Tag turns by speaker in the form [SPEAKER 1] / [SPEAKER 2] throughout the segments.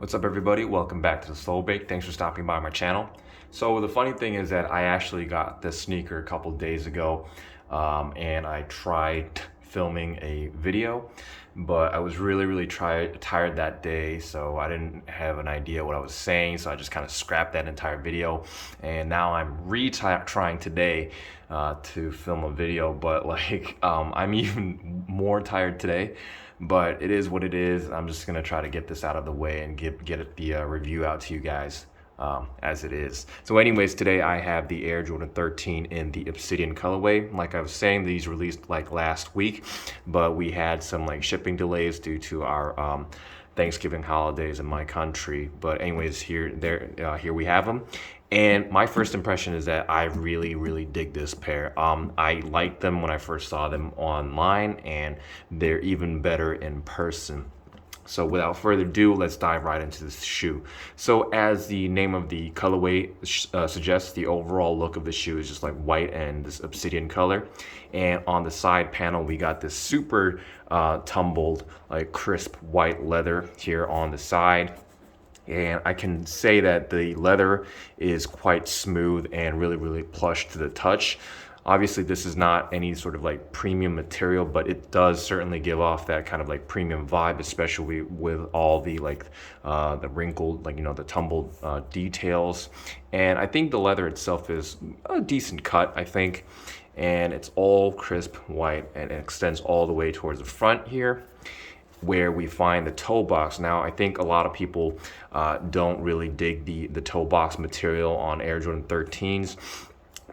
[SPEAKER 1] What's up, everybody? Welcome back to the Slow Bake. Thanks for stopping by my channel. So the funny thing is that I actually got this sneaker a couple days ago, and I tried filming a video, but I was really tired that day, so I didn't have an idea what I was saying, so I just kind of scrapped that entire video. And now I'm trying today to film a video, but I'm even more tired today. But it is what it is. I'm just gonna try to get this out of the way and get the review out to you guys as it is. So anyways, today I have the Air Jordan 13 in the Obsidian colorway. Like I was saying, these released like last week, but we had some like shipping delays due to our Thanksgiving holidays in my country. But anyways, here we have them. And my first impression is that I really dig this pair. I liked them when I first saw them online, and they're even better in person. So without further ado, let's dive right into this shoe. So as the name of the colorway suggests, the overall look of the shoe is just like white and this obsidian color. And on the side panel, we got this super tumbled, like crisp white leather here on the side. And I can say that the leather is quite smooth and really plush to the touch. Obviously, this is not any sort of like premium material, but it does certainly give off that kind of like premium vibe, especially with all the the wrinkled, the tumbled details. And I think the leather itself is a decent cut, I think. And it's all crisp white and it extends all the way towards the front here, where we find the toe box. Now, I think a lot of people don't really dig the toe box material on Air Jordan 13s,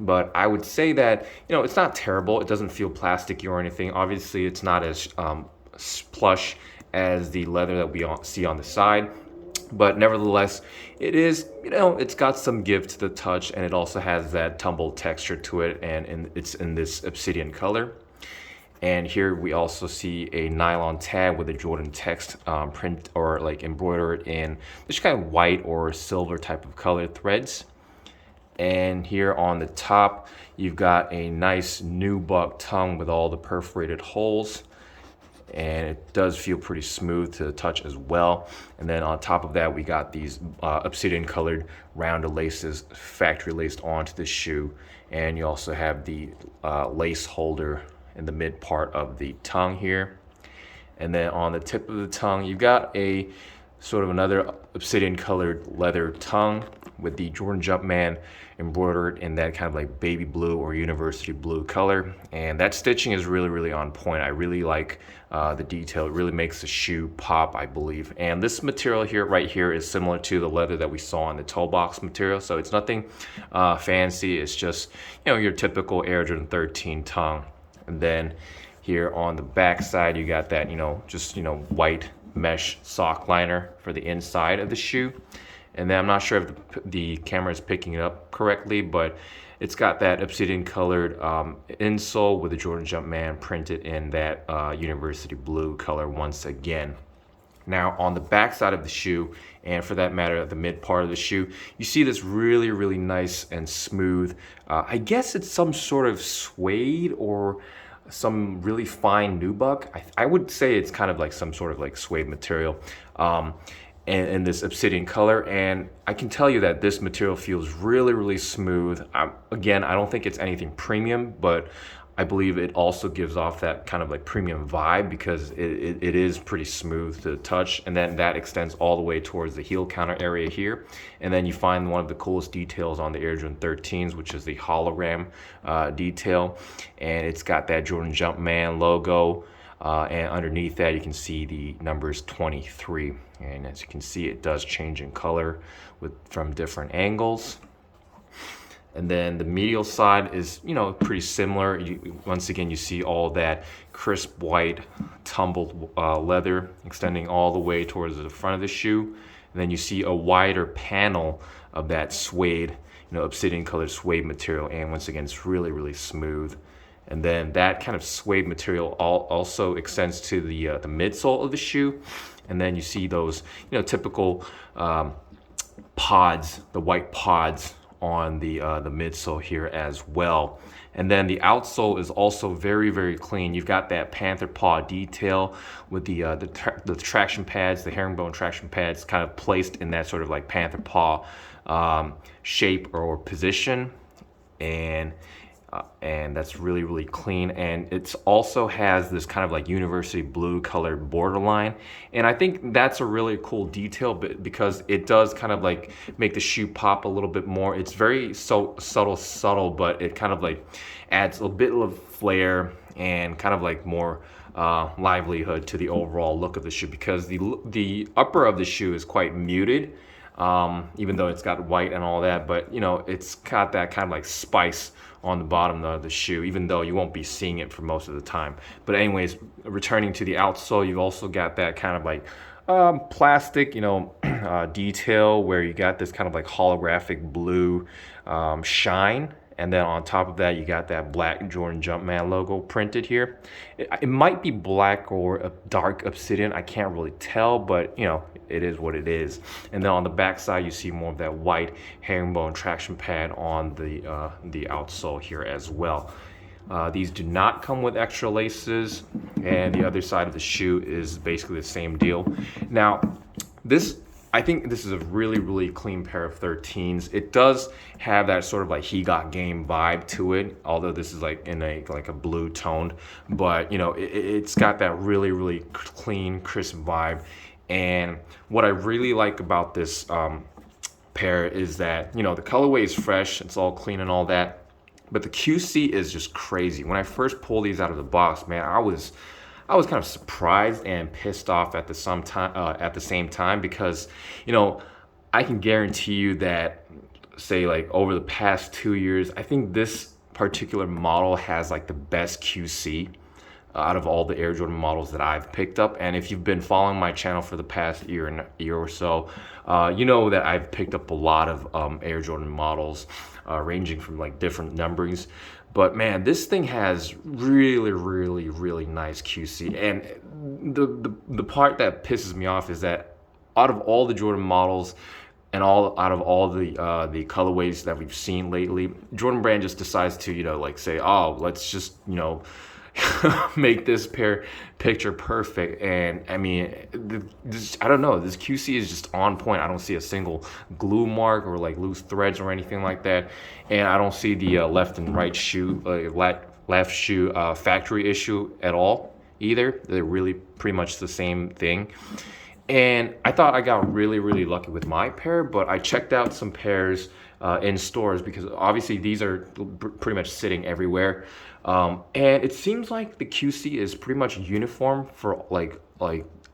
[SPEAKER 1] but I would say that, it's not terrible. It doesn't feel plasticky or anything. Obviously, it's not as plush as the leather that we see on the side, but nevertheless, it is, it's got some give to the touch, and it also has that tumbled texture to it, and it's in this obsidian color. And here we also see a nylon tag with a Jordan text print or like embroidered in this kind of white or silver type of color threads. And here on the top, you've got a nice nubuck tongue with all the perforated holes. And it does feel pretty smooth to the touch as well. And then on top of that, we got these obsidian colored rounded laces factory laced onto the shoe. And you also have the lace holder in the mid part of the tongue here. And then on the tip of the tongue, you've got a sort of another obsidian colored leather tongue with the Jordan Jumpman embroidered in that kind of like baby blue or university blue color. And that stitching is really on point. I really like the detail. It really makes the shoe pop, I believe. And this material here, right here, is similar to the leather that we saw in the toe box material. So it's nothing fancy. It's just, your typical Air Jordan 13 tongue. And then here on the back side, you got that, white mesh sock liner for the inside of the shoe. And then I'm not sure if the camera is picking it up correctly, but it's got that obsidian colored insole with the Jordan Jumpman printed in that university blue color once again. Now on the back side of the shoe, and for that matter at the mid part of the shoe, you see this really nice and smooth, I guess it's some sort of suede or some really fine nubuck. I would say it's kind of like some sort of like suede material in this obsidian color. And I can tell you that this material feels really smooth. Again, I don't think it's anything premium, but I believe it also gives off that kind of like premium vibe because it is pretty smooth to the touch. And then that extends all the way towards the heel counter area here. And then you find one of the coolest details on the Air Jordan 13s, which is the hologram detail. And it's got that Jordan Jumpman logo. And underneath that, you can see the numbers 23. And as you can see, it does change in color from different angles. And then the medial side is, pretty similar. Once again, you see all that crisp white tumbled leather extending all the way towards the front of the shoe. And then you see a wider panel of that suede, obsidian colored suede material. And once again, it's really smooth. And then that kind of suede material also extends to the midsole of the shoe. And then you see those, typical pods, the white pods on the midsole here as well. And then the outsole is also very, very clean. You've got that panther paw detail with the traction pads, the herringbone traction pads, kind of placed in that sort of like panther paw shape or position, and that's really, really clean. And it also has this kind of like university blue colored borderline, and I think that's a really cool detail because it does kind of like make the shoe pop a little bit more. It's very subtle, but it kind of like adds a bit of flair and kind of like more livelihood to the overall look of the shoe, because the upper of the shoe is quite muted, even though it's got white and all that, but you know, it's got that kind of like spice on the bottom of the shoe, even though you won't be seeing it for most of the time. But anyways, returning to the outsole, you've also got that kind of like plastic, you know, detail where you got this kind of like holographic blue shine. And then on top of that, you got that black Jordan Jumpman logo printed here. It might be black or a dark obsidian. I can't really tell, but you know, it is what it is. And then on the back side, you see more of that white herringbone traction pad on the outsole here as well. These do not come with extra laces, and the other side of the shoe is basically the same deal. Now, I think this is a really, really clean pair of 13s. It does have that sort of like he got game vibe to it, although this is like in a blue toned, but you know, it's got that really, really clean, crisp vibe. And what I really like about this pair is that, you know, the colorway is fresh, it's all clean and all that, but the QC is just crazy. When I first pulled these out of the box, man, I was kind of surprised and pissed off at the same time, because, you know, I can guarantee you that, say like over the past 2 years, I think this particular model has like the best QC out of all the Air Jordan models that I've picked up. And if you've been following my channel for the past year or so, you know that I've picked up a lot of Air Jordan models, ranging from like different numberings. But man, this thing has really, really, really nice QC. And the part that pisses me off is that out of all the Jordan models and out of all the colorways that we've seen lately, Jordan Brand just decides to, you know, like say, oh, let's just, you know, make this pair picture perfect. And I mean, I don't know, this QC is just on point. I don't see a single glue mark or like loose threads or anything like that, and I don't see the left and right shoe left shoe factory issue at all either. They're really pretty much the same thing. And I thought I got really, really lucky with my pair, but I checked out some pairs in stores, because obviously these are pretty much sitting everywhere. And it seems like the QC is pretty much uniform for like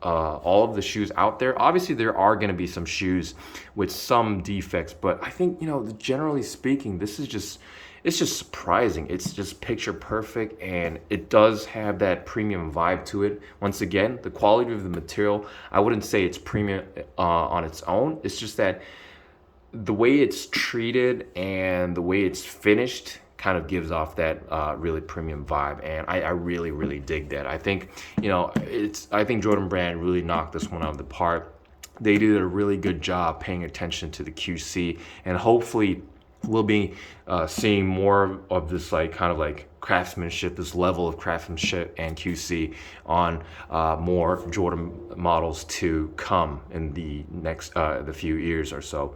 [SPEAKER 1] all of the shoes out there. Obviously there are going to be some shoes with some defects, but I think, you know, generally speaking, this is just, it's just surprising. It's just picture perfect, and it does have that premium vibe to it. Once again, the quality of the material, I wouldn't say it's premium on its own. It's just that the way it's treated and the way it's finished kind of gives off that really premium vibe, and I really, really dig that. I think, you know, I think Jordan Brand really knocked this one out of the park. They did a really good job paying attention to the QC, and hopefully we'll be seeing more of this like kind of like craftsmanship, this level of craftsmanship and QC on more Jordan models to come in the next the few years or so.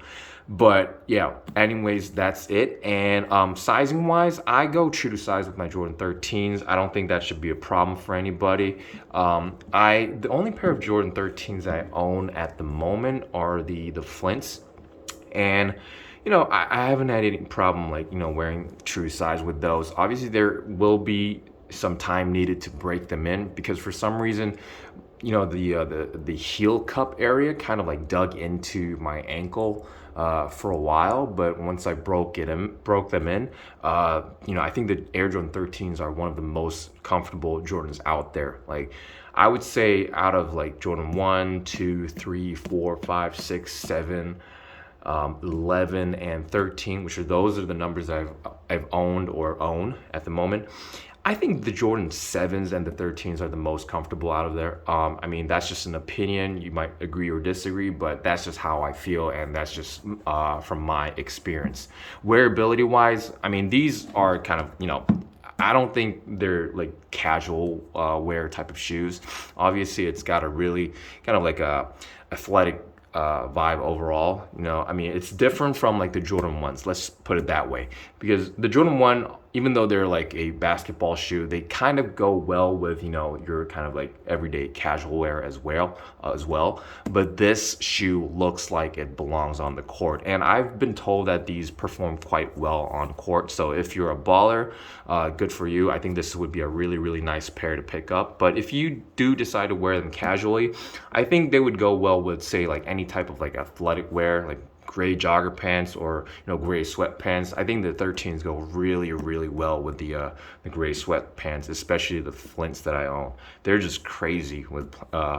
[SPEAKER 1] But yeah, anyways, that's it. And sizing wise, I go true to size with my Jordan 13s. I don't think that should be a problem for anybody. The only pair of Jordan 13s I own at the moment are the Flints, and you know, I haven't had any problem like, you know, wearing true size with those. Obviously there will be some time needed to break them in, because for some reason, you know, the heel cup area kind of like dug into my ankle for a while, but once I broke them in, you know, I think the Air Jordan 13s are one of the most comfortable Jordans out there. Like, I would say out of like Jordan 1, 2, 3, 4, 5, 6, 7, 11 and 13, which are those are the numbers that I've owned or own at the moment, I think the Jordan 7s and the 13s are the most comfortable out of there. I mean, that's just an opinion. You might agree or disagree, but that's just how I feel, and that's just from my experience. Wearability wise, I mean, these are kind of, I don't think they're like casual wear type of shoes. Obviously, it's got a really kind of like a athletic vibe overall. I mean, it's different from like the Jordan 1s, let's put it that way, because the Jordan 1, even though they're like a basketball shoe, they kind of go well with your kind of like everyday casual wear as well. But this shoe looks like it belongs on the court, and I've been told that these perform quite well on court. So if you're a baller, good for you. I think this would be a really nice pair to pick up. But if you do decide to wear them casually, I think they would go well with, say, like any type of like athletic wear, like gray jogger pants or gray sweatpants. I think the 13s go really well with the gray sweatpants, especially the Flints that I own. They're just crazy with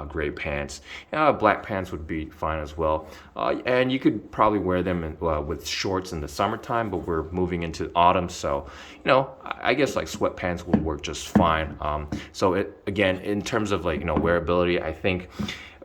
[SPEAKER 1] gray pants. Black pants would be fine as well, and you could probably wear them with shorts in the summertime, but we're moving into autumn, so I guess like sweatpants would work just fine. So again, in terms of like wearability, I think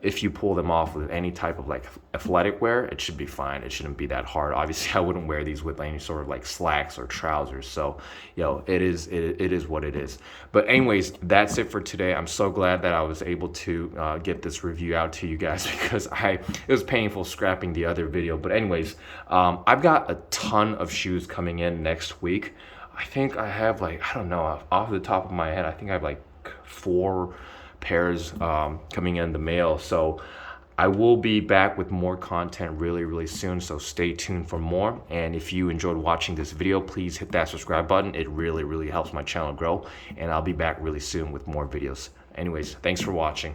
[SPEAKER 1] if you pull them off with any type of like athletic wear, it should be fine. It shouldn't be that hard. Obviously, I wouldn't wear these with any sort of like slacks or trousers. So, it is what it is. But anyways, that's it for today. I'm so glad that I was able to get this review out to you guys, because it was painful scrapping the other video. But anyways, I've got a ton of shoes coming in next week. I think I have like, I don't know, off the top of my head, I think I have like 4 pairs coming in the mail. So I will be back with more content really soon, so stay tuned for more. And if you enjoyed watching this video, please hit that subscribe button. It really helps my channel grow, and I'll be back really soon with more videos. Anyways, thanks for watching.